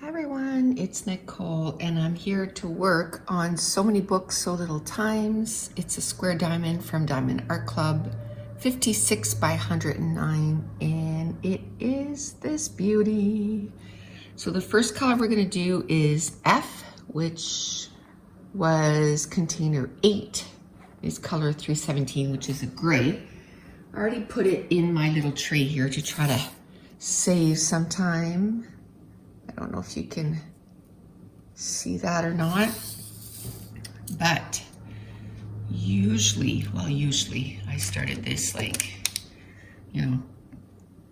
Hi everyone, it's Nicole and I'm here to work on So Many Books, So Little Times. It's a square diamond from Diamond Art Club, 56 by 109, and it is this beauty. So the first color we're going to do is F, which was container 8, is color 317, which is a gray. I already put it in my little tray here to try to save some time. I don't know if you can see that or not, but usually I started this like,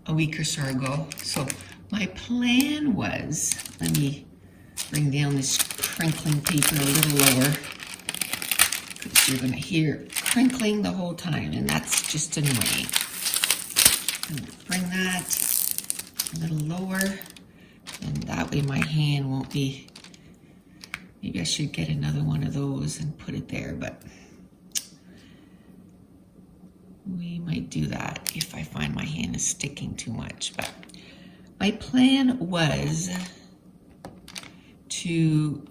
a week or so ago. So my plan was, let me bring down this crinkling paper a little lower because you're gonna hear crinkling the whole time and that's just annoying. I'm gonna bring that a little lower. And that way my hand won't be, maybe I should get another one of those and put it there, but we might do that if I find my hand is sticking too much. But my plan was to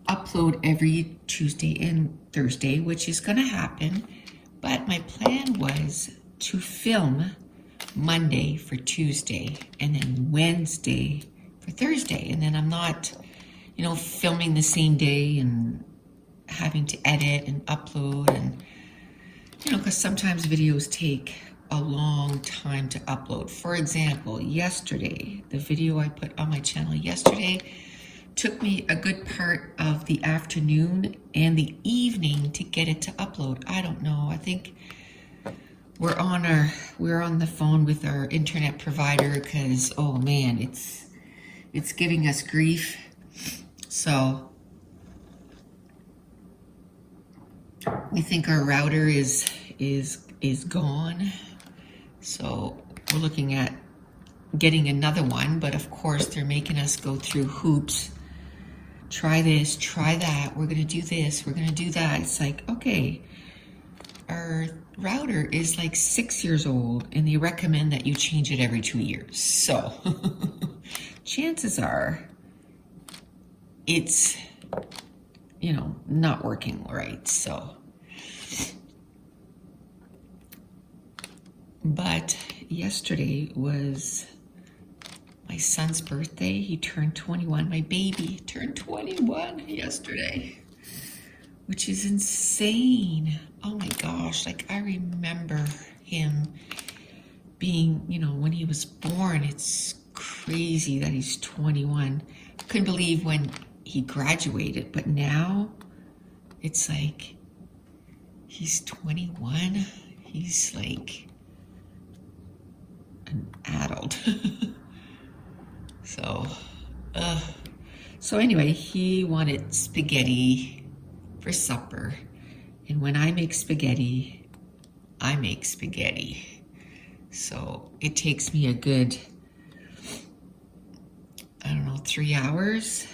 upload every Tuesday and Thursday, which is gonna happen, but my plan was to film Monday for Tuesday and then Wednesday for Thursday, and then I'm not filming the same day and having to edit and upload, and because sometimes videos take a long time to upload. For example, yesterday, the video I put on my channel yesterday took me a good part of the afternoon and the evening to get it to upload. I don't know, I think we're on the phone with our internet provider because, oh man, it's giving us grief. So we think our router is gone. So we're looking at getting another one, but of course they're making us go through hoops. Try this, try that. We're gonna do this, we're gonna do that. It's like, okay, our router is like 6 years old and they recommend that you change it every 2 years. So chances are it's, not working right. So, but yesterday was my son's birthday. He turned 21. My baby turned 21 yesterday, which is insane. Oh my gosh, like I remember him being, when he was born. It's crazy that he's 21. I couldn't believe when he graduated, but now it's like he's 21. He's like an adult. So anyway, he wanted spaghetti for supper. And when I make spaghetti, I make spaghetti. So it takes me a good, 3 hours,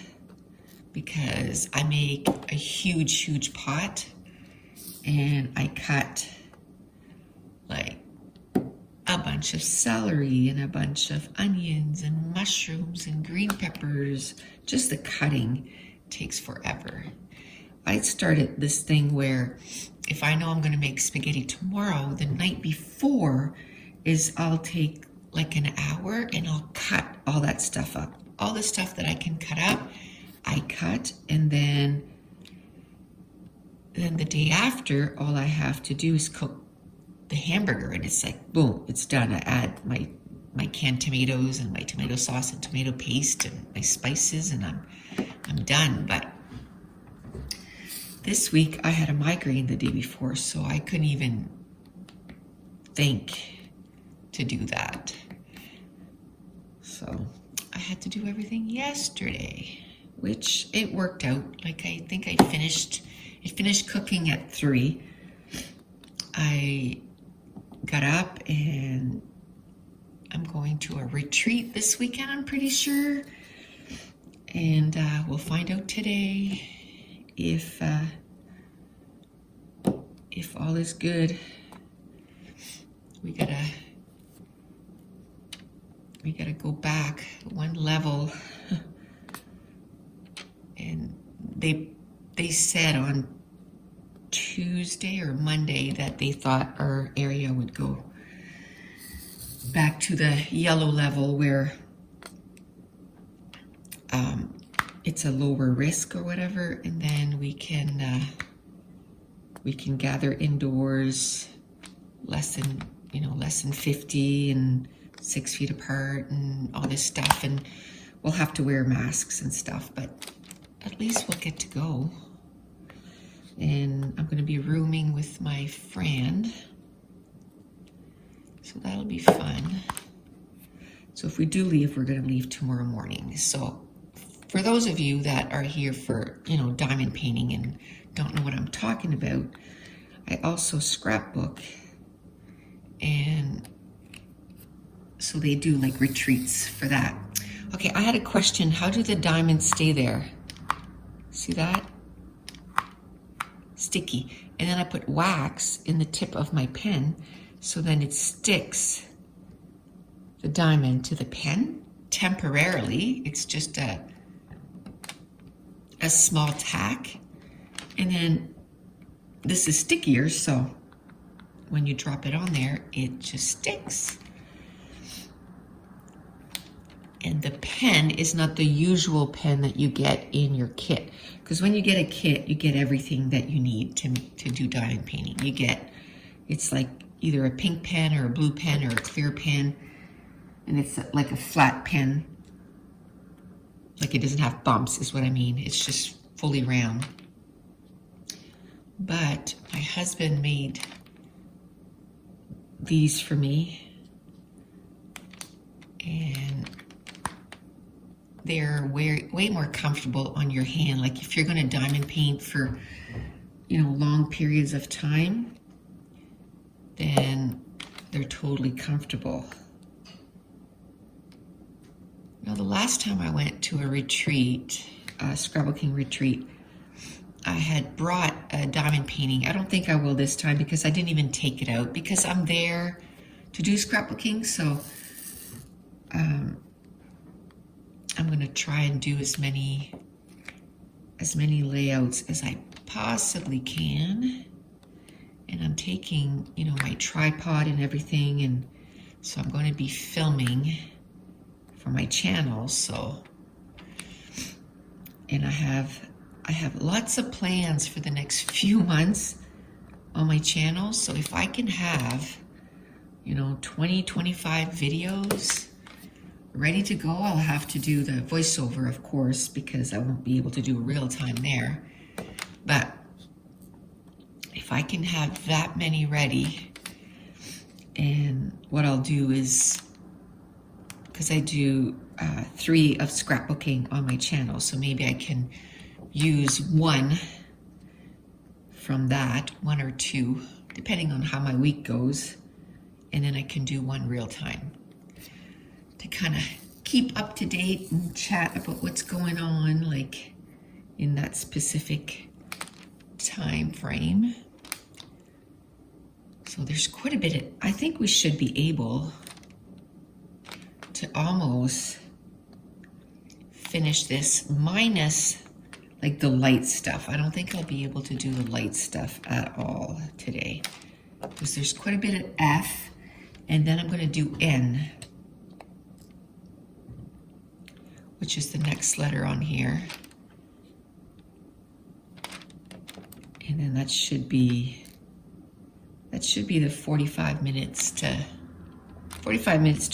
because I make a huge pot and I cut like a bunch of celery and a bunch of onions and mushrooms and green peppers. Just the cutting takes forever. I started this thing where if I know I'm going to make spaghetti tomorrow, the night before I'll take like an hour and I'll cut all that stuff up. All the stuff that I can cut up, I cut, and then the day after, all I have to do is cook the hamburger, and it's like, boom, it's done. I add my canned tomatoes and my tomato sauce and tomato paste and my spices, and I'm done. But this week I had a migraine the day before, so I couldn't even think to do that. So I had to do everything yesterday, which it worked out. Like I think I finished cooking at 3. I got up and I'm going to a retreat this weekend, I'm pretty sure. And we'll find out today if all is good. We gotta we gotta go back one level. And they said on Tuesday or Monday that they thought our area would go back to the yellow level where it's a lower risk or whatever, and then we can gather indoors less than 50 and 6 feet apart and all this stuff, and we'll have to wear masks and stuff, but at least we'll get to go. And I'm going to be rooming with my friend, so that'll be fun. So if we do leave, we're going to leave tomorrow morning. So for those of you that are here for, diamond painting and don't know what I'm talking about, I also scrapbook, and so they do like retreats for that. Okay, I had a question. How do the diamonds stay there? See that? Sticky. And then I put wax in the tip of my pen, so then it sticks the diamond to the pen temporarily. It's just a small tack. And then this is stickier, so when you drop it on there, it just sticks. And the pen is not the usual pen that you get in your kit. Because when you get a kit, you get everything that you need to do diamond painting. It's like either a pink pen or a blue pen or a clear pen. And it's like a flat pen. Like it doesn't have bumps is what I mean. It's just fully round. But my husband made these for me. And they're way more comfortable on your hand. Like if you're going to diamond paint for, long periods of time, then they're totally comfortable. The last time I went to a retreat, a scrapbooking retreat, I had brought a diamond painting. I don't think I will this time because I didn't even take it out because I'm there to do scrapbooking. So I'm going to try and do as many layouts as I possibly can. And I'm taking, my tripod and everything, and so I'm going to be filming for my channel. So, and I have lots of plans for the next few months on my channel. So if I can have, 20, 25 videos ready to go, I'll have to do the voiceover, of course, because I won't be able to do real time there. But if I can have that many ready, and what I'll do is, because I do 3 of scrapbooking on my channel, so maybe I can use one from that, 1 or 2, depending on how my week goes, and then I can do one real time to kind of keep up to date and chat about what's going on, like in that specific time frame. So there's quite a bit I think we should be able to almost finish this minus like the light stuff. I don't think I'll be able to do the light stuff at all today because there's quite a bit of F, and then I'm going to do N, which is the next letter on here. And then that should be the 45 minutes to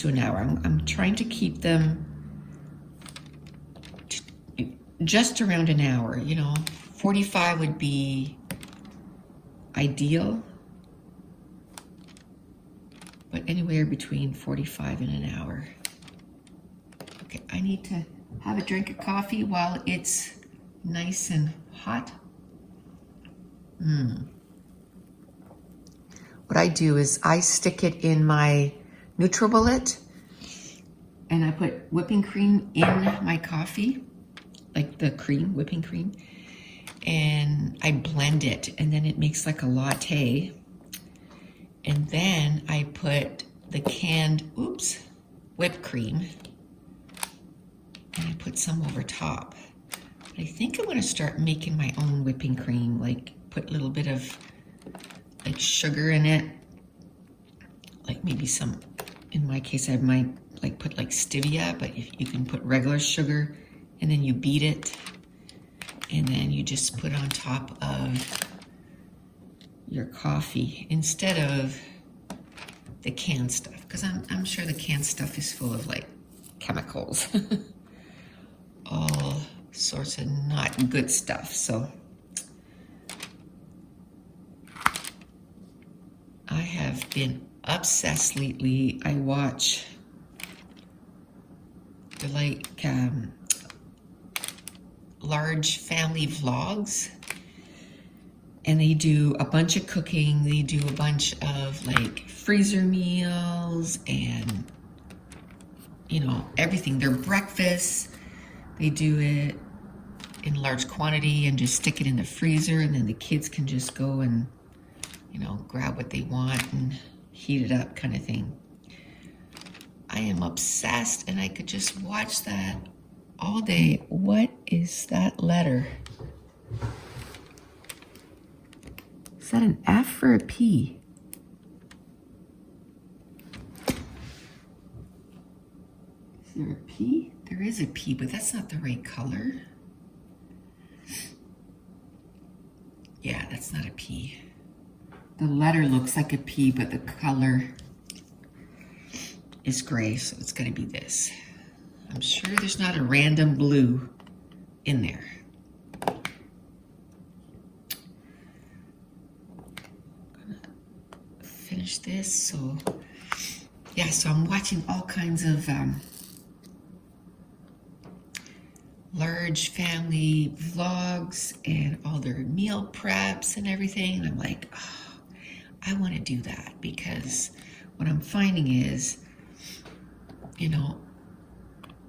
an hour. I'm trying to keep them just around an hour, 45 would be ideal, but anywhere between 45 and an hour. Okay, I need to have a drink of coffee while it's nice and hot. What I do is I stick it in my NutriBullet, and I put whipping cream in my coffee, like the cream, whipping cream, and I blend it, and then it makes like a latte. And then I put the canned, whipped cream, and I put some over top. But I think I'm gonna start making my own whipping cream, like put a little bit of like sugar in it, like maybe some, in my case I might like put like stevia, but if you can put regular sugar, and then you beat it, and then you just put on top of your coffee instead of the canned stuff, because I'm sure the canned stuff is full of like chemicals, all sorts of not good stuff. So I have been obsessed lately. I watch the large family vlogs, and they do a bunch of cooking. They do a bunch of like freezer meals and, you know, everything. Their breakfasts, they do it in large quantity and just stick it in the freezer, and then the kids can just go and, you know, grab what they want and heat it up, kind of thing. I am obsessed, and I could just watch that all day. What is that letter? Is that an F or a P? Is there a P? There is a P, but that's not the right color. Yeah, that's not a P. The letter looks like a P, but the color is gray, so it's gonna be this. I'm sure there's not a random blue in there. Finish this. So yeah, so I'm watching all kinds of large family vlogs and all their meal preps and everything, and I'm like, oh, I want to do that, because what I'm finding is, you know,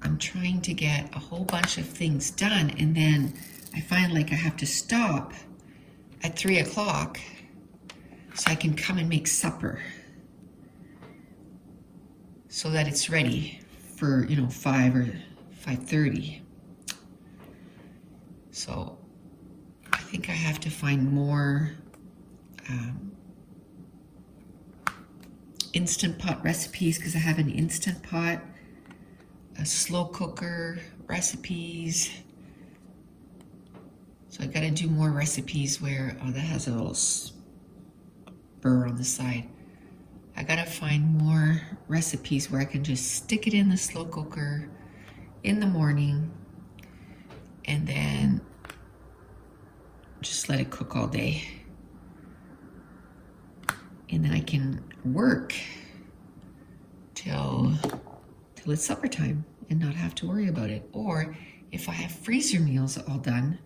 I'm trying to get a whole bunch of things done, and then I find like I have to stop at 3 o'clock so I can come and make supper so that it's ready for, you know, 5 or 5:30. So I think I have to find more Instant Pot recipes, because I have an Instant Pot, a slow cooker recipes. So I gotta do more recipes where, oh, that has a little burr on the side. I gotta find more recipes where I can just stick it in the slow cooker in the morning and then just let it cook all day. And then I can work till it's supper time and not have to worry about it. Or if I have freezer meals all done,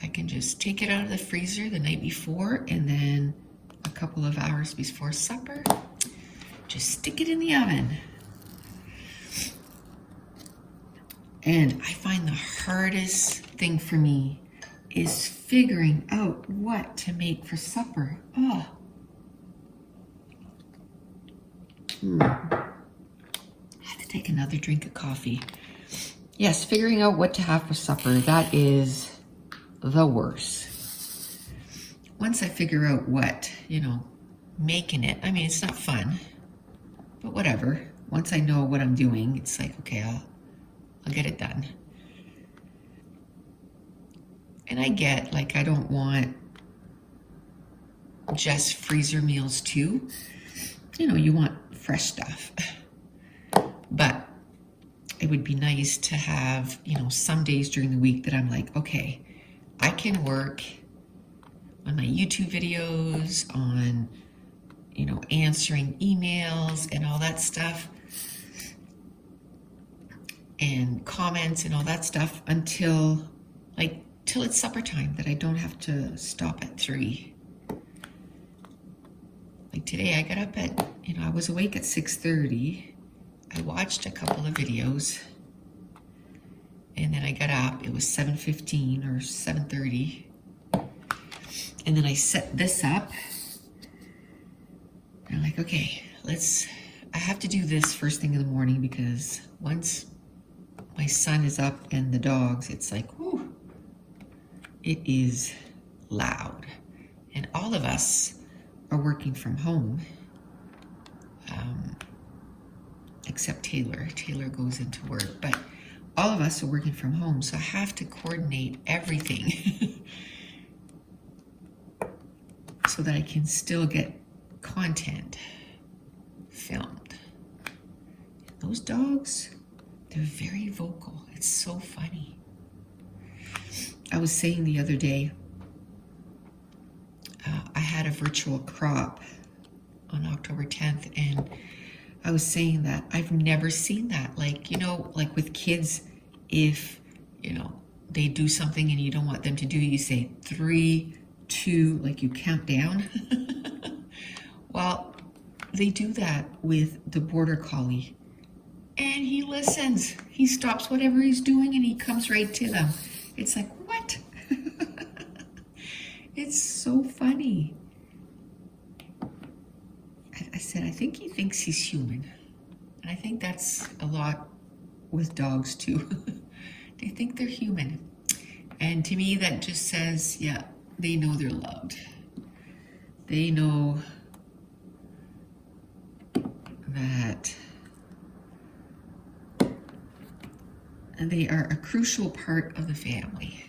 I can just take it out of the freezer the night before, and then a couple of hours before supper, just stick it in the oven. And I find the hardest thing for me is figuring out what to make for supper. Oh. I have to take another drink of coffee. Yes, figuring out what to have for supper, that is the worst. Once I figure out what, you know, making it, I mean, it's not fun, but whatever. Once I know what I'm doing, it's like, okay, I'll get it done. And I get, like, I don't want just freezer meals too. You know, you want fresh stuff. But it would be nice to have, you know, some days during the week that I'm like, okay, I can work on my YouTube videos, on, you know, answering emails and all that stuff, and comments and all that stuff until, like, till it's supper time, that I don't have to stop at 3. Like today I got up at, you know, I was awake at 6:30. I watched a couple of videos, and then I got up, it was 7:15 or 7:30. And then I set this up. And I'm like, okay, let's I have to do this first thing in the morning because once my son is up and the dogs, it's like, whew, it is loud. And all of us are working from home, except Taylor. Taylor goes into work, but all of us are working from home, so I have to coordinate everything so that I can still get content filmed. Those dogs, they're very vocal. It's so funny. I was saying the other day, I had a virtual crop on October 10th, and I was saying that I've never seen that. Like, you know, like with kids, if, you know, they do something and you don't want them to do, you say 3, 2, like you count down. Well, they do that with the border collie, and he listens. He stops whatever he's doing and he comes right to them. It's like, what? It's so funny. I said, I think he thinks he's human. And I think that's a lot with dogs too. They think they're human. And to me, that just says, yeah, they know they're loved. They know that they are a crucial part of the family.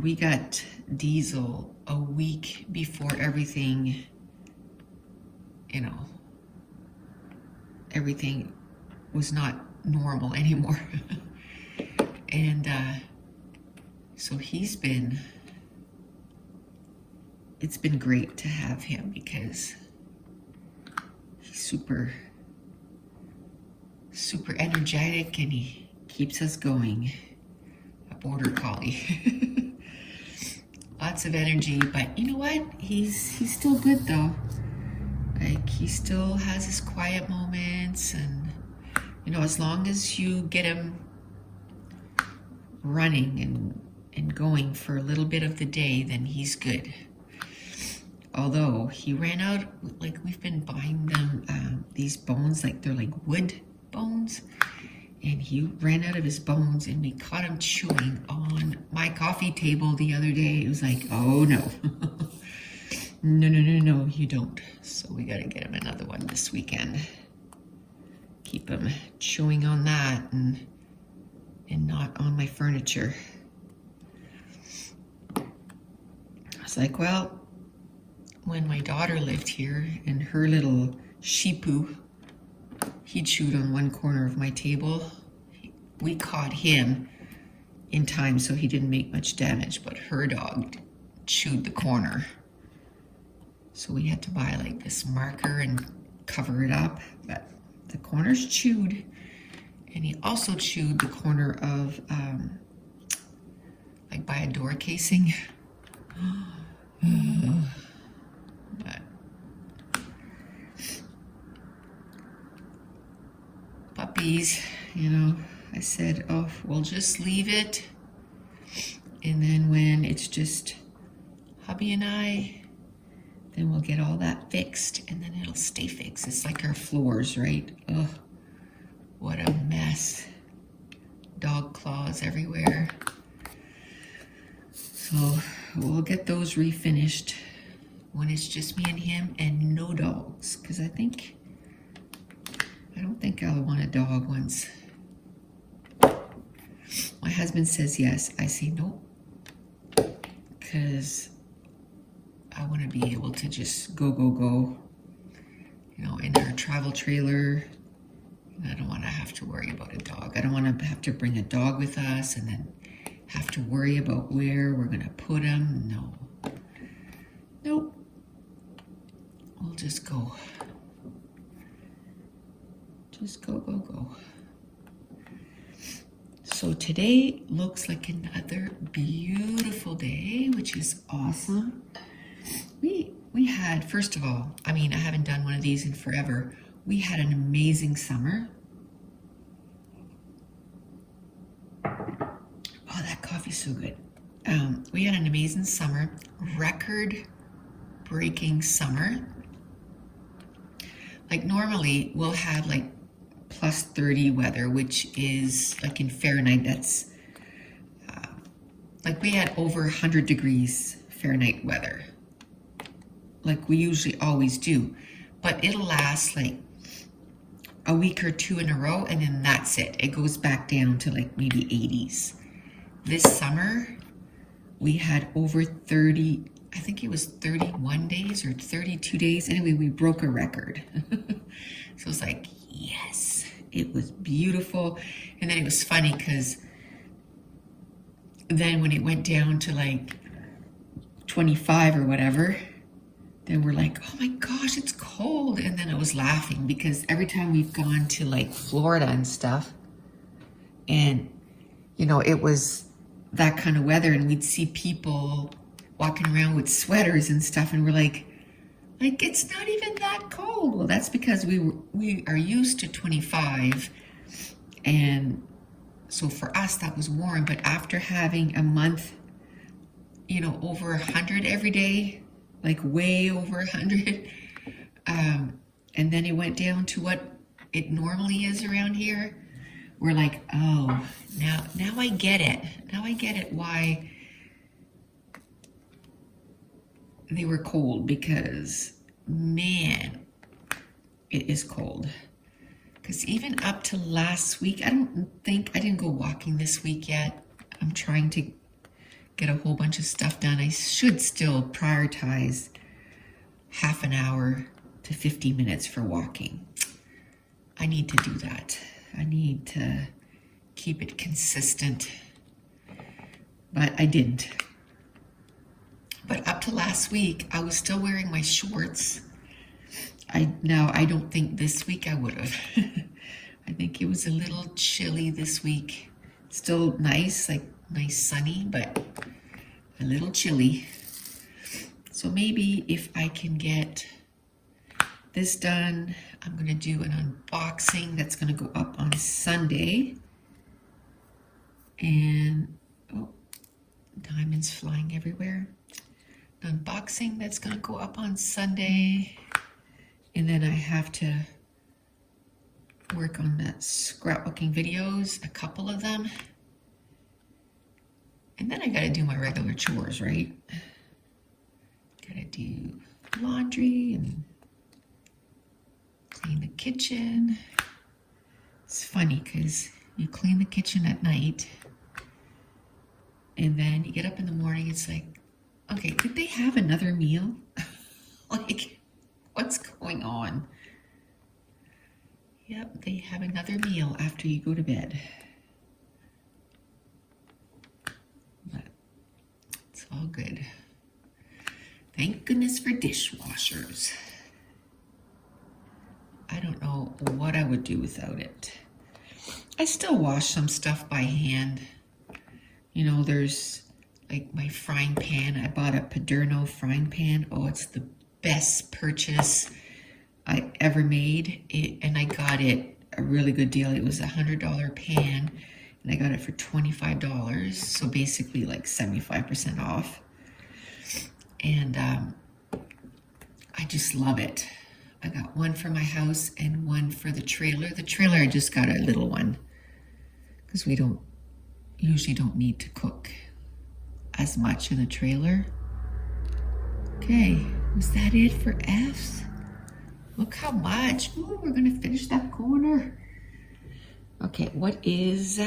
We got Diesel a week before everything, you know, everything was not normal anymore. And so it's been great to have him because he's super energetic and he keeps us going. A border collie. Lots of energy, but you know what? He's still good though. Like, he still has his quiet moments, and you know, as long as you get him running and going for a little bit of the day, then he's good. Although he ran out, like we've been buying them these bones, like they're like wood bones, and he ran out of his bones, and we caught him chewing on my coffee table the other day. It was like, oh no. No, you don't. So we gotta get him another one this weekend. Keep him chewing on that and not on my furniture. I was like, well, when my daughter lived here and her little Shipu, he chewed on one corner of my table. We caught him in time so he didn't make much damage, but her dog chewed the corner. So we had to buy like this marker and cover it up, but the corner's chewed. And he also chewed the corner of, like by a door casing. But puppies, you know, I said, oh, we'll just leave it. And then when it's just hubby and I, then we'll get all that fixed and then it'll stay fixed. It's like our floors, right? Oh, what a mess. Dog claws everywhere. So we'll get those refinished when it's just me and him and no dogs. Because I don't think I'll want a dog once. My husband says yes. I say no. Because I want to be able to just go, you know, in our travel trailer. I don't want to have to worry about a dog. I don't want to have to bring a dog with us and then have to worry about where we're going to put him. No. Nope. We'll just go. Just go. So today looks like another beautiful day, which is awesome. We had, first of all, I mean, I haven't done one of these in forever. We had an amazing summer. Oh, that coffee's so good. We had an amazing summer, record-breaking summer. like normally we'll have like plus 30 weather, which is like in Fahrenheit, that's like we had over 100 degrees Fahrenheit weather. Like we usually always do, but it'll last like a week or two in a row, and then that's it. It goes back down to like maybe 80s. This summer, we had over 30, I think it was 31 days or 32 days. Anyway, we broke a record. So it's like, yes, it was beautiful. And then it was funny because then when it went down to like 25 or whatever, then we're like, oh my gosh, it's cold. And then I was laughing because every time we've gone to like Florida and stuff, and you know, it was that kind of weather, and we'd see people walking around with sweaters and stuff, and we're like it's not even that cold. Well, that's because we are used to 25, and so for us that was warm. But after having a month, you know, over 100 every day, like way over 100, and then it went down to what it normally is around here. We're like, oh, now I get it. Now I get it why they were cold, because man, it is cold. Because even up to last week, I didn't go walking this week yet. I'm trying to get a whole bunch of stuff done. I should still prioritize half an hour to 50 minutes for walking. I need to do that. I need to keep it consistent, but I didn't. But up to last week, I was still wearing my shorts. I don't think this week I would have. I think it was a little chilly this week. Still nice, like nice sunny, but a little chilly. So maybe if I can get this done, I'm gonna do an unboxing that's gonna go up on Sunday. And, oh, diamonds flying everywhere. An unboxing that's gonna go up on Sunday. And then I have to work on that scrapbooking videos, a couple of them. And then I gotta do my regular chores, right? Gotta do laundry and clean the kitchen. It's funny because you clean the kitchen at night and then you get up in the morning, it's like, okay, did they have another meal? Like, what's going on? Yep, they have another meal after you go to bed. But it's all good. Thank goodness for dishwashers. I don't know what I would do without it. I still wash some stuff by hand. You know, there's like my frying pan. I bought a Paderno frying pan. Oh, it's the best purchase I ever made. And I got it a really good deal. It was a $100 pan, and I got it for $25. So basically like 75% off. And I just love it. I got one for my house and one for the trailer. The trailer, I just got a little one because we usually don't need to cook as much in the trailer. Okay, was that it for F's? Look how much. Ooh, we're gonna finish that corner. Okay, what is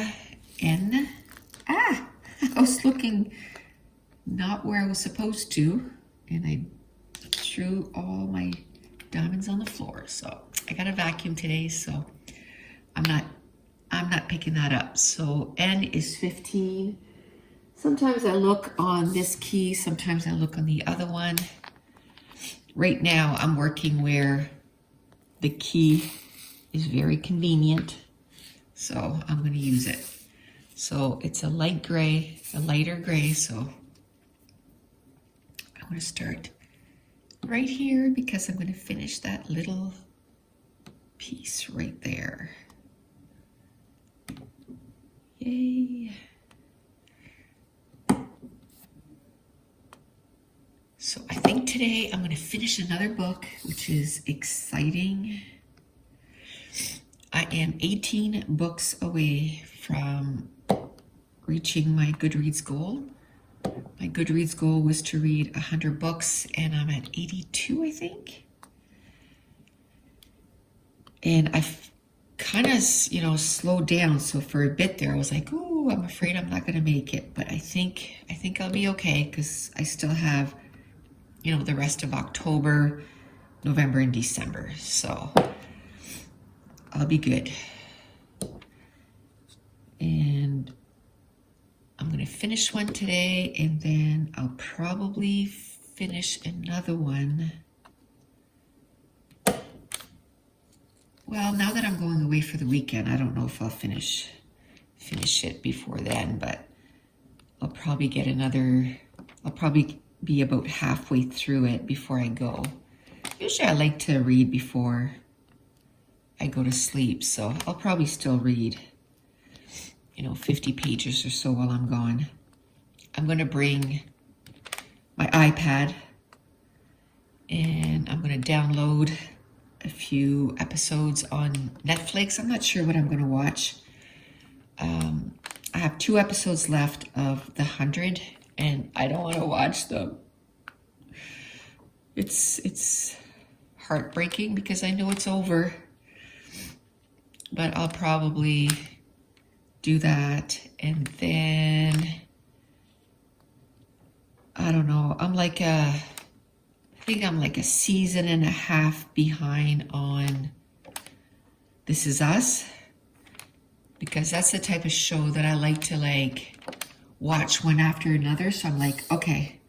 N? I was looking not where I was supposed to, and I threw all my diamonds on the floor. So I got a vacuum today, so I'm not picking that up. So N is 15. Sometimes I look on this key, sometimes I look on the other one. Right now I'm working where the key is very convenient, so I'm going to use it. So it's a light gray, a lighter gray, so I want to start right here because I'm going to finish that little piece right there. Yay. So I think today I'm going to finish another book, which is exciting. I am 18 books away from reaching my Goodreads goal. My Goodreads goal was to read 100 books, and I'm at 82, I think. And I've kind of, slowed down. So for a bit there, I was like, "Ooh, I'm afraid I'm not going to make it." But I think I'll be okay because I still have, the rest of October, November, and December. So I'll be good. And I'm going to finish one today, and then I'll probably finish another one. Well, now that I'm going away for the weekend, I don't know if I'll finish it before then, but I'll probably be about halfway through it before I go. Usually I like to read before I go to sleep, so I'll probably still read, 50 pages or so while I'm gone. I'm going to bring my iPad, and I'm going to download a few episodes on Netflix. I'm not sure what I'm going to watch. I have 2 episodes left of The 100, and I don't want to watch them. It's heartbreaking because I know it's over, but I'll probably do that. And then I don't know, I think I'm like a season and a half behind on This Is Us, because that's the type of show that I like to watch one after another. So I'm like, okay,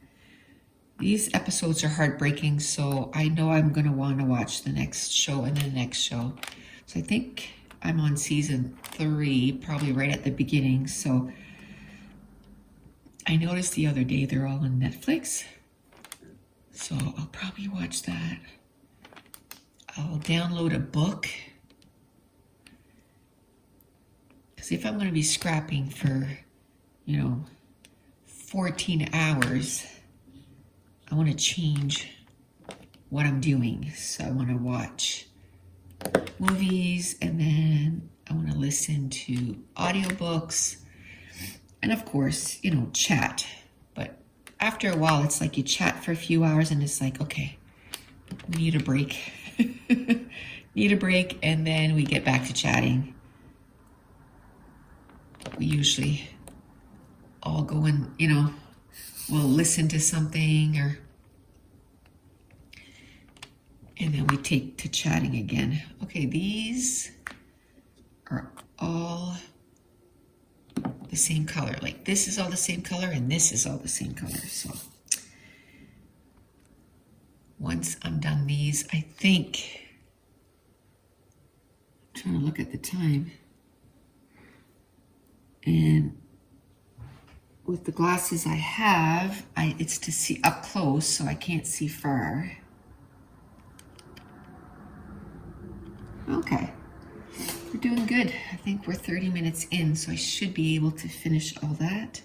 these episodes are heartbreaking, so I know I'm going to want to watch the next show and the next show. So I think I'm on season 3, probably right at the beginning. So I noticed the other day they're all on Netflix. So I'll probably watch that. I'll download a book. Because if I'm going to be scrapping for, 14 hours, I want to change what I'm doing. So I want to watch movies, and then I want to listen to audiobooks, and of course, chat. But after a while, it's like you chat for a few hours and it's like, okay, we need a break. Need a break, and then we get back to chatting. We usually all go and, we'll listen to something, and then we take to chatting again. Okay, these are all the same color. Like this is all the same color, and this is all the same color. So once I'm done these, I think, I'm trying to look at the time, and with the glasses I have, it's to see up close, so I can't see far. Okay, we're doing good. I think we're 30 minutes in, so I should be able to finish all that.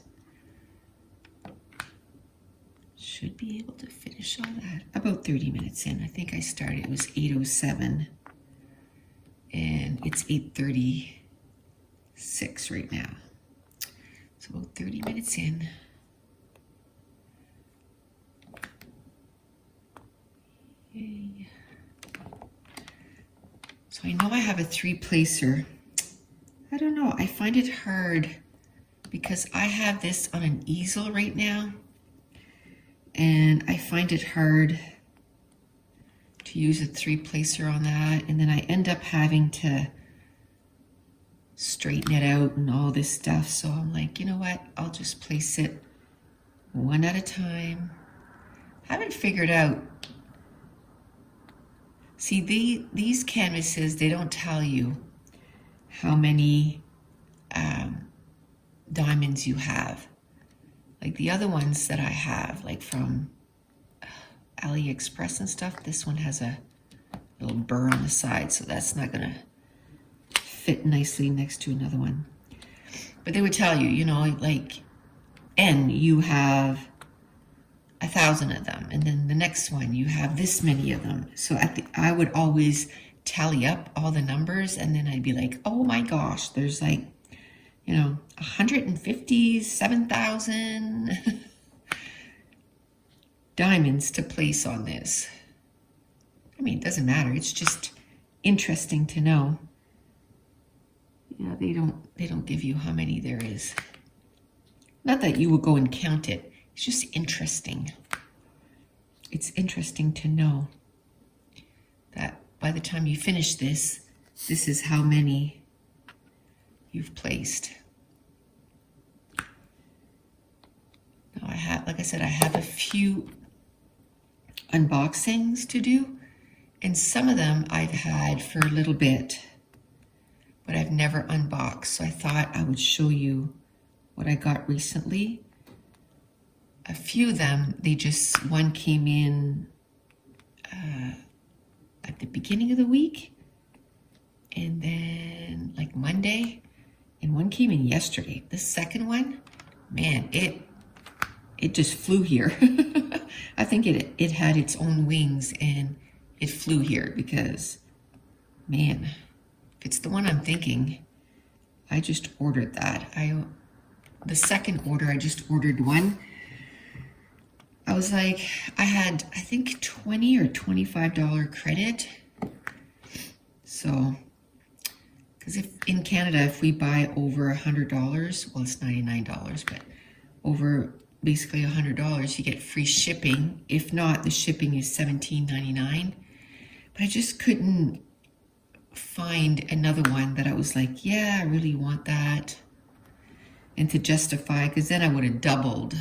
Should be able to finish all that. About 30 minutes in. I think I started, it was 8:07, and it's 8:36 right now. So about 30 minutes in. Yay. So I know I have a 3-placer. I don't know, I find it hard because I have this on an easel right now, and I find it hard to use a 3-placer on that, and then I end up having to straighten it out and all this stuff. So I'm like, you know what, I'll just place it one at a time. I haven't figured out. See, these canvases, they don't tell you how many diamonds you have. Like the other ones that I have, like from AliExpress and stuff, this one has a little burr on the side, so that's not gonna fit nicely next to another one. But they would tell you, like, and you have 1,000 of them, and then the next one you have this many of them. So I would always tally up all the numbers, and then I'd be like, oh my gosh, there's like, 157,000 diamonds to place on this. I mean, it doesn't matter. It's just interesting to know. They don't give you how many there is. Not that you will go and count it. It's just interesting. It's interesting to know that by the time you finish this, this is how many you've placed. Now like I said, I have a few unboxings to do, and some of them I've had for a little bit, but I've never unboxed. So I thought I would show you what I got recently. A few of them, one came in at the beginning of the week, and then like Monday, and one came in yesterday. The second one, man, it just flew here. I think it had its own wings and it flew here because, man, if it's the one I'm thinking, I just ordered that. The second order, I just ordered one. I was like, I had, I think, $20 or $25 credit. So, because if in Canada, if we buy over $100, well, it's $99, but over basically $100, you get free shipping. If not, the shipping is $17.99. But I just couldn't find another one that I was like, yeah, I really want that. And to justify, because then I would have doubled.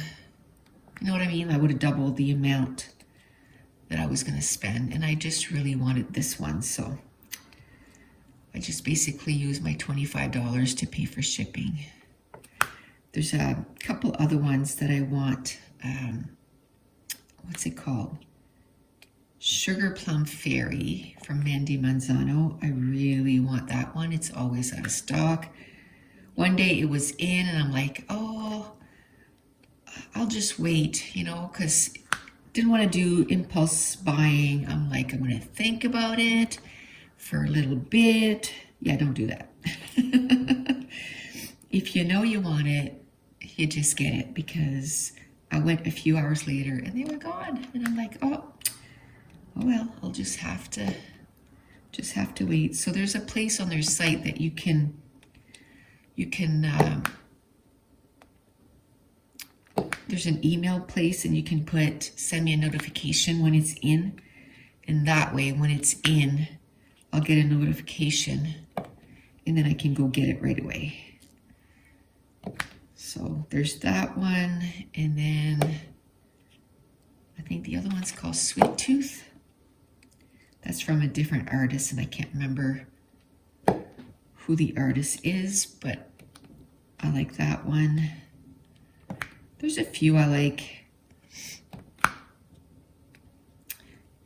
You know what I mean? I would have doubled the amount that I was going to spend. And I just really wanted this one. So I just basically used my $25 to pay for shipping. There's a couple other ones that I want. What's it called? Sugar Plum Fairy from Mandy Manzano. I really want that one. It's always out of stock. One day it was in and I'm like, oh, I'll just wait, because didn't want to do impulse buying. I'm like, I'm going to think about it for a little bit. Yeah, don't do that. If you know you want it, you just get it, because I went a few hours later and they were gone. And I'm like, oh well, I'll just have to wait. So there's a place on their site that you can there's an email place, and you can send me a notification when it's in, and that way when it's in, I'll get a notification and then I can go get it right away. So there's that one, and then I think the other one's called Sweet Tooth. That's from a different artist, and I can't remember who the artist is, but I like that one. There's a few I like.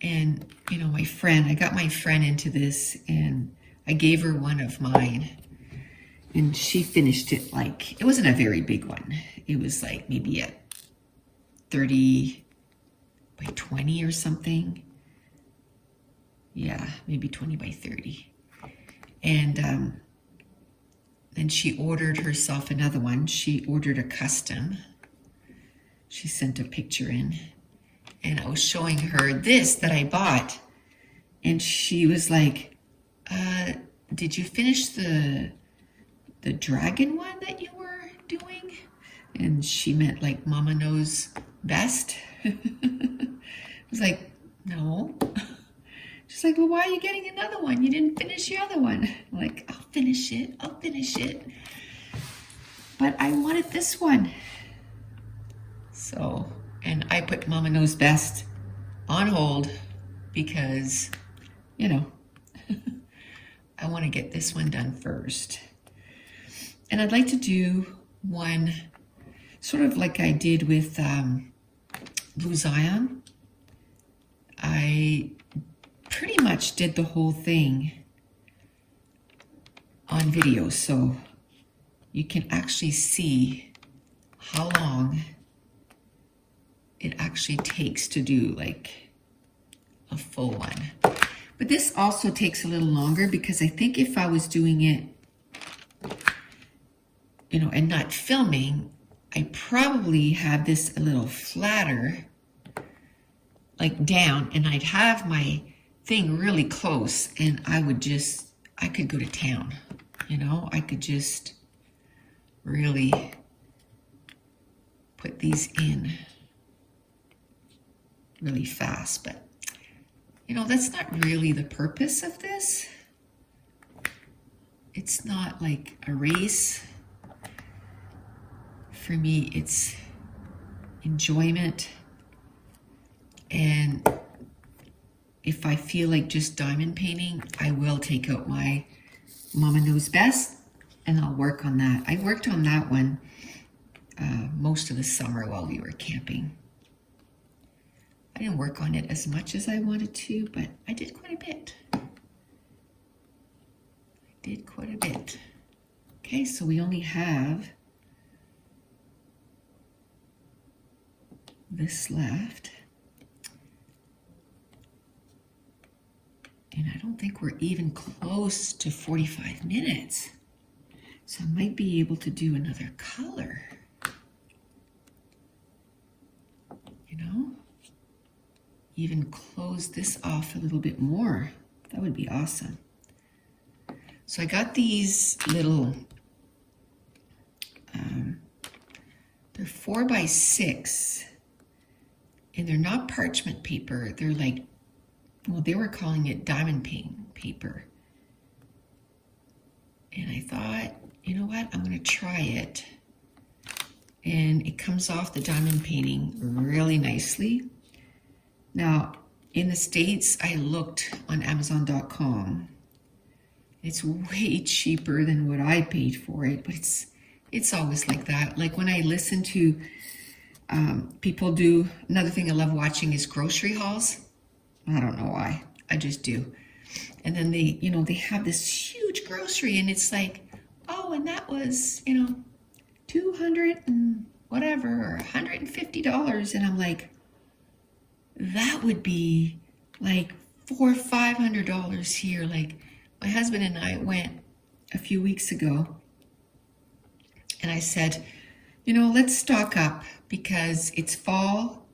And, I got my friend into this, and I gave her one of mine, and she finished it it wasn't a very big one. It was like maybe a 30 by 20 or something. Yeah, maybe 20 by 30. And then she ordered herself another one. She ordered a custom. She sent a picture in, and I was showing her this that I bought, and she was like, did you finish the dragon one that you were doing? And she meant like Mama Knows Best. I was like, no. She's like, well, why are you getting another one? You didn't finish your other one. I'm like, I'll finish it. But I wanted this one. So, and I put Mama Knows Best on hold because, I want to get this one done first. And I'd like to do one sort of like I did with Blue Zion. I pretty much did the whole thing on video, so you can actually see how long it actually takes to do like a full one. But this also takes a little longer because I think if I was doing it, you know, and not filming, I probably have this a little flatter, like down, and I'd have my thing really close, and I could go to town, you know, I could just really put these in really fast. But you know, that's not really the purpose of this. It's not like a race. For me, it's enjoyment. And if I feel like just diamond painting, I will take out my Mama Knows Best and I'll work on that. I worked on that one most of the summer while we were camping. I didn't work on it as much as I wanted to, but I did quite a bit. Okay, so we only have this left. And I don't think we're even close to 45 minutes. So I might be able to do another color. You know? Even close this off a little bit more. That would be awesome. So I got these little, they're 4x6, and they're not parchment paper. They're like, well, they were calling it diamond paint paper. And I thought, you know what, I'm gonna try it. And it comes off the diamond painting really nicely. Now, in the States, I looked on Amazon.com. It's way cheaper than what I paid for it, but it's always like that. Like when I listen to people do, another thing I love watching is grocery hauls. I don't know why, I just do. And then they, you know, they have this huge grocery and it's like, oh, and that was, you know, $200 and whatever, or $150. And I'm like, that would be like $400 or $500 here. Like my husband and I went a few weeks ago and I said, you know, let's stock up because it's fall.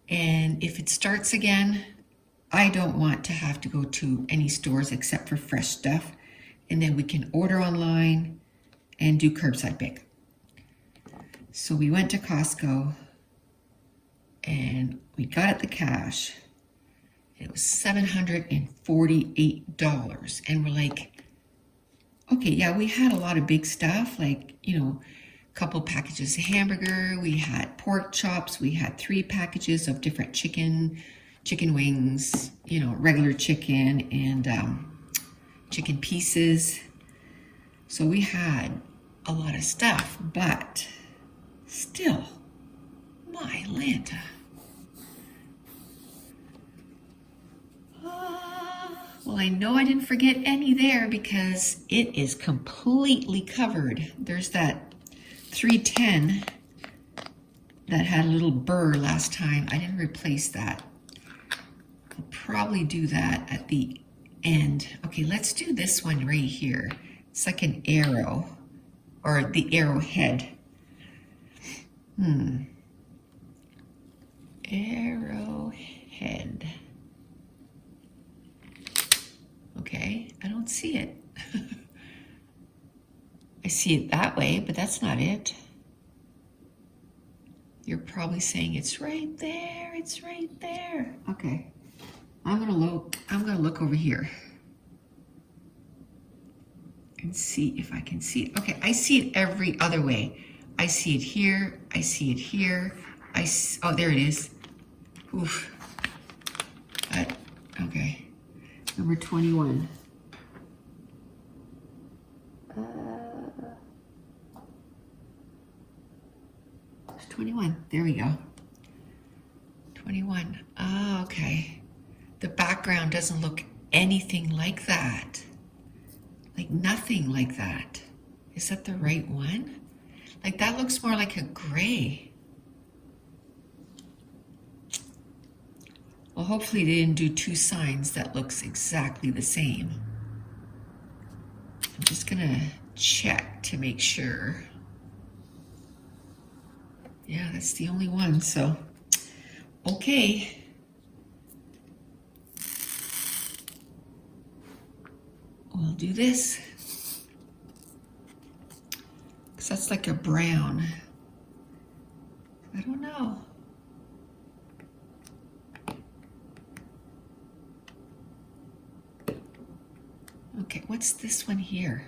And if it starts again, I don't want to have to go to any stores except for fresh stuff. And then we can order online and do curbside pick. So we went to Costco and we got it the cash. It was $748. And we're like, okay, yeah, we had a lot of big stuff, like, you know, a couple packages of hamburger, we had pork chops, we had 3 packages of different chicken wings, you know, regular chicken and chicken pieces. So we had a lot of stuff, but still, my Lanta. Well, I know I didn't forget any there because it is completely covered. There's that 310 that had a little burr last time. I didn't replace that. I'll probably do that at the end. Okay, let's do this one right here. It's like an arrow, or the arrowhead. Arrowhead. Okay, I don't see it. I see it that way, but that's not it. You're probably saying it's right there, it's right there. Okay, I'm gonna look over here and see if I can see it. Okay, I see it every other way. I see it here, I see it here. Oh, there it is. Oof. Okay. Number 21. It's 21. There we go. 21. Oh, okay. The background doesn't look anything like that. Like nothing like that. Is that the right one? Like that looks more like a gray. Well, hopefully they didn't do two signs that looks exactly the same. I'm just gonna check to make sure. Yeah, that's the only one, so, okay. We'll do this. Because that's like a brown. I don't know. Okay, what's this one here?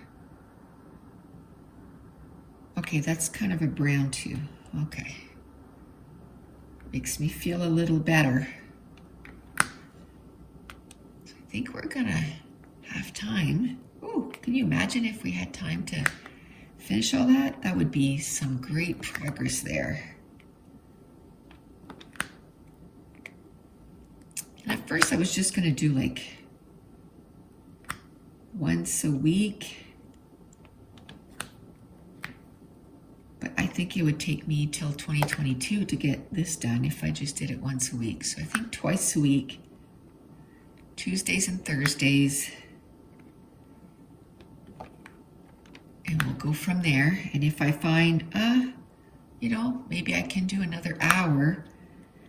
Okay, that's kind of a brown too. Okay. Makes me feel a little better. So I think we're gonna have time. Ooh, can you imagine if we had time to finish all that? That would be some great progress there. And at first I was just gonna do like once a week. But I think it would take me till 2022 to get this done if I just did it once a week. So I think twice a week, Tuesdays and Thursdays. And we'll go from there. And if I find, you know, maybe I can do another hour.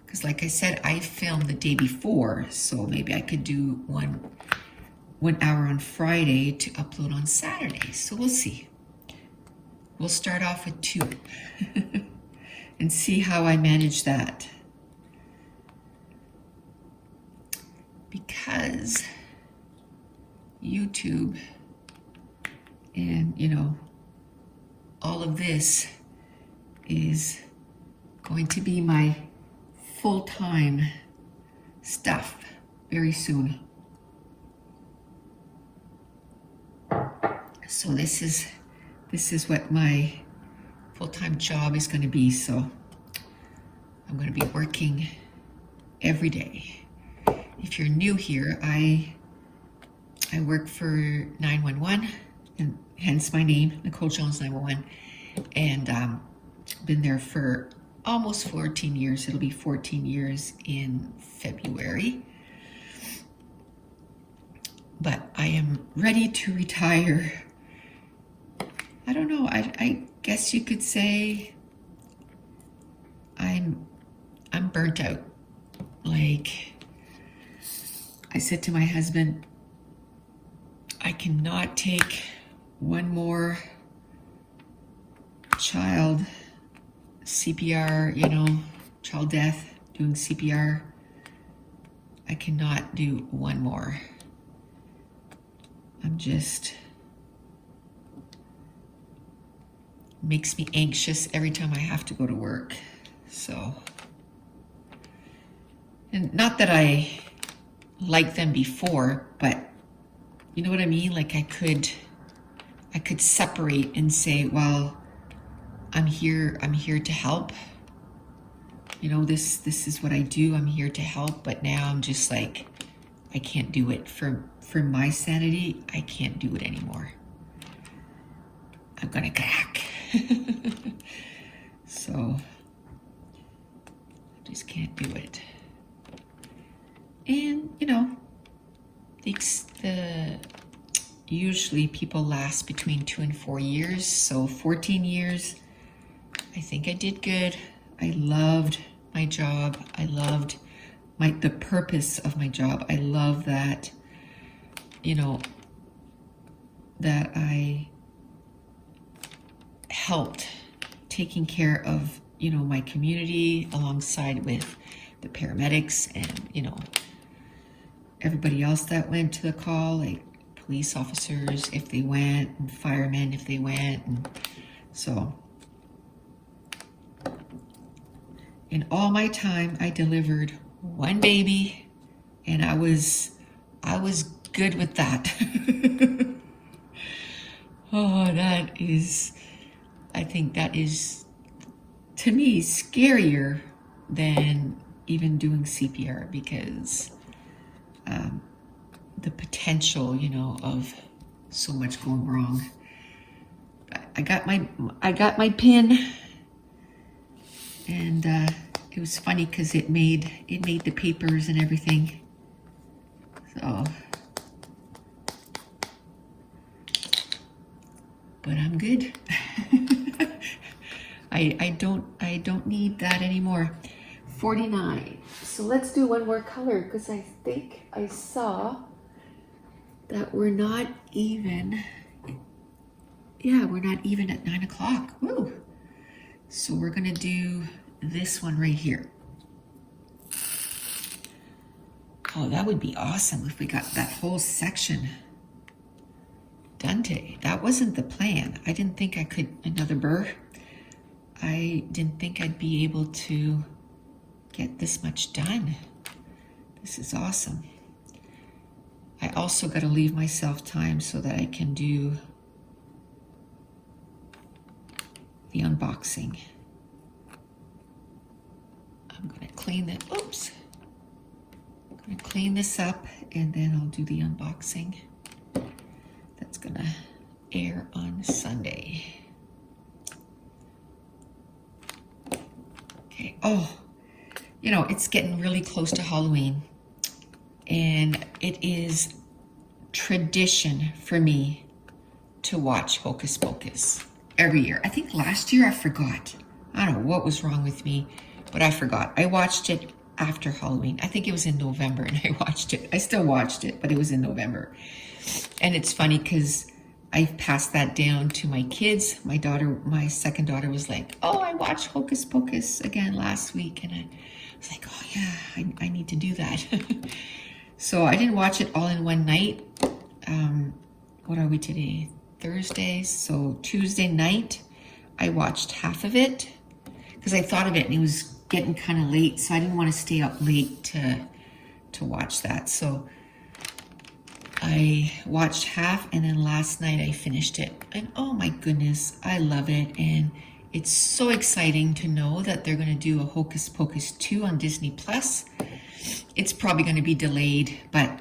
Because like I said, I filmed the day before. So maybe I could do one hour on Friday to upload on Saturday. So we'll see. We'll start off with 2 and see how I manage that. Because YouTube and, you know, all of this is going to be my full-time stuff very soon. So this is what my full-time job is going to be. So I'm going to be working every day. If you're new here, I work for 911, and hence my name, Nicole Jones 911, and been there for almost 14 years. It'll be 14 years in February. But I am ready to retire. I don't know, I guess you could say I'm burnt out. Like, I said to my husband, I cannot take one more child CPR, you know, child death, doing CPR. I cannot do one more. I'm just, makes me anxious every time I have to go to work. So, and not that I liked them before, but you know what I mean? Like I could separate and say, well, I'm here to help. You know, this is what I do. I'm here to help, but now I'm just like, I can't do it. For my sanity, I can't do it anymore. I'm gonna crack. So I just can't do it. And you know, usually people last between 2 and 4 years. So 14 years, I think I did good. I loved my job. I loved the purpose of my job. I love that, you know, that I helped taking care of, you know, my community alongside with the paramedics and, you know, everybody else that went to the call, like police officers if they went, and firemen if they went. And so in all my time, I delivered one baby, and I was good with that. Oh, I think that is, to me, scarier than even doing CPR, because the potential, you know, of so much going wrong. I got my pin, and it was funny because it made the papers and everything. So, but I'm good. I don't need that anymore. 49. So let's do one more color because I think I saw that we're not even. Yeah, we're not even at 9 o'clock. Woo! So we're gonna do this one right here. Oh, that would be awesome if we got that whole section done today. That wasn't the plan. I didn't think I could, another burr. I didn't think I'd be able to get this much done. This is awesome. I also got to leave myself time so that I can do the unboxing. I'm going to clean it. Oops. I'm going to clean this up and then I'll do the unboxing. That's going to air on Sunday. Okay. Oh, you know, it's getting really close to Halloween. And it is tradition for me to watch Hocus Pocus every year. I think last year I forgot. I don't know what was wrong with me, but I forgot. I watched it after Halloween. I think it was in November and I watched it. I still watched it, but it was in November. And it's funny because I passed that down to my kids. My second daughter was like, oh, I watched Hocus Pocus again last week. And I was like, oh yeah, I need to do that. So I didn't watch it all in one night. What are we today? Thursday. So Tuesday night, I watched half of it because I thought of it and it was getting kind of late. So I didn't want to stay up late to watch that. So I watched half and then last night I finished it. And oh my goodness, I love it. And it's so exciting to know that they're going to do a Hocus Pocus 2 on Disney Plus. It's probably going to be delayed, but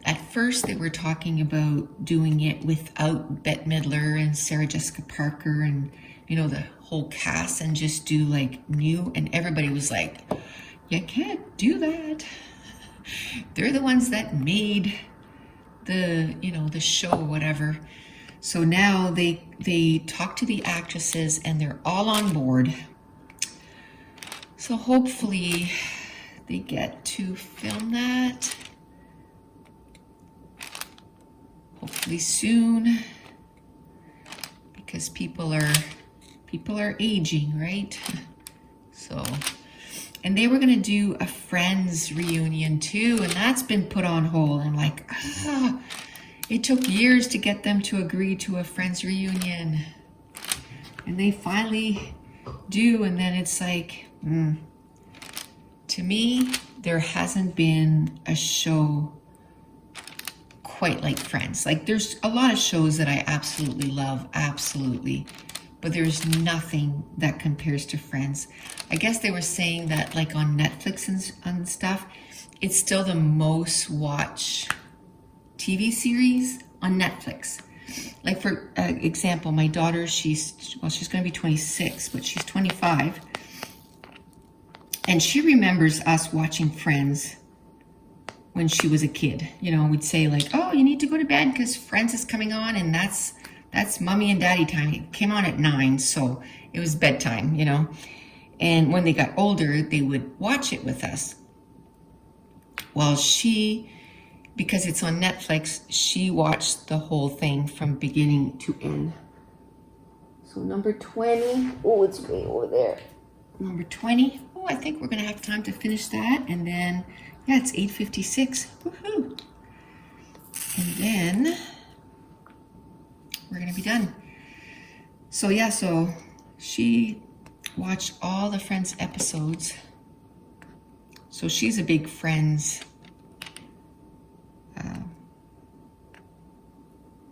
at first they were talking about doing it without Bette Midler and Sarah Jessica Parker and, you know, the whole cast and just do like new, and everybody was like, you can't do that. They're the ones that made the, you know, the show or whatever. So now they talk to the actresses and they're all on board. So hopefully they get to film that. Hopefully soon, because people are aging, right? So, and they were gonna do a Friends reunion too, and that's been put on hold. I'm like, it took years to get them to agree to a Friends reunion, and they finally do, and then it's like, to me, there hasn't been a show quite like Friends. Like there's a lot of shows that I absolutely love, absolutely, but there's nothing that compares to Friends. I guess they were saying that like on Netflix and stuff, it's still the most watched TV series on Netflix. Like for example, my daughter, she's going to be 26, but she's 25. And she remembers us watching Friends when she was a kid. You know, we'd say like, oh, you need to go to bed because Friends is coming on and that's mommy and daddy time. It came on at 9, so it was bedtime, you know. And when they got older, they would watch it with us. Well, because it's on Netflix, she watched the whole thing from beginning to end. So number 20, oh, it's way over there. Number 20, oh, I think we're gonna have time to finish that. And then, yeah, it's 8:56, woohoo. And then we're gonna be done. So yeah, so she watched all the Friends episodes. So she's a big Friends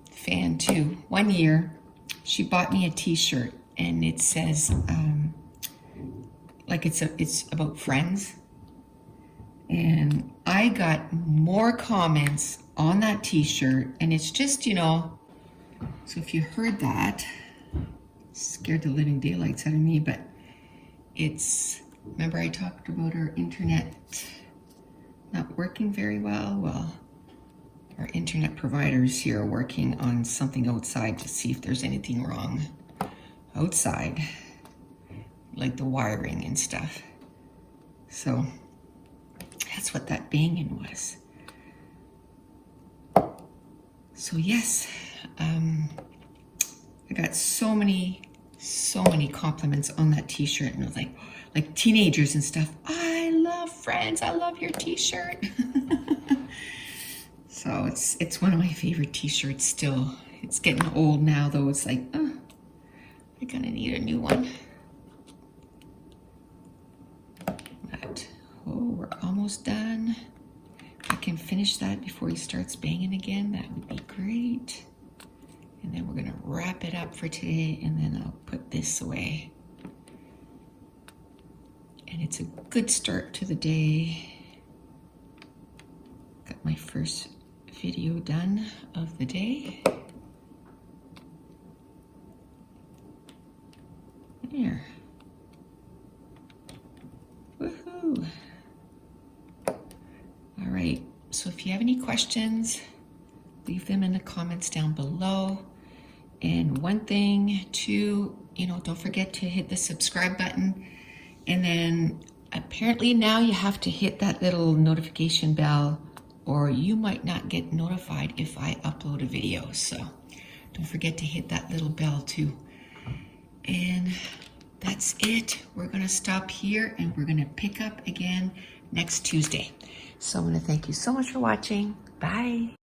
fan too. One year, she bought me a t-shirt and it says, like it's about Friends. And I got more comments on that t-shirt, and it's just, you know, so if you heard that, scared the living daylights out of me, but it's Remember I talked about our internet not working very well? Well, our internet providers here are working on something outside to see if there's anything wrong outside, like the wiring and stuff. So that's what that banging was. So yes, I got so many compliments on that t-shirt, and it was like teenagers and stuff. I love Friends, I love your t-shirt. So it's one of my favorite t-shirts still. It's getting old now though. It's like, I'm gonna need a new one. But, we're almost done. If I can finish that before he starts banging again, that would be great. And then we're gonna wrap it up for today, and then I'll put this away. And it's a good start to the day. Got my first video done of the day. There. Woohoo! All right, so if you have any questions, leave them in the comments down below. And one thing too, don't forget to hit the subscribe button. And then apparently now you have to hit that little notification bell, or you might not get notified if I upload a video. So don't forget to hit that little bell too. And that's it. We're gonna stop here and we're gonna pick up again next Tuesday. So I'm gonna thank you so much for watching. Bye.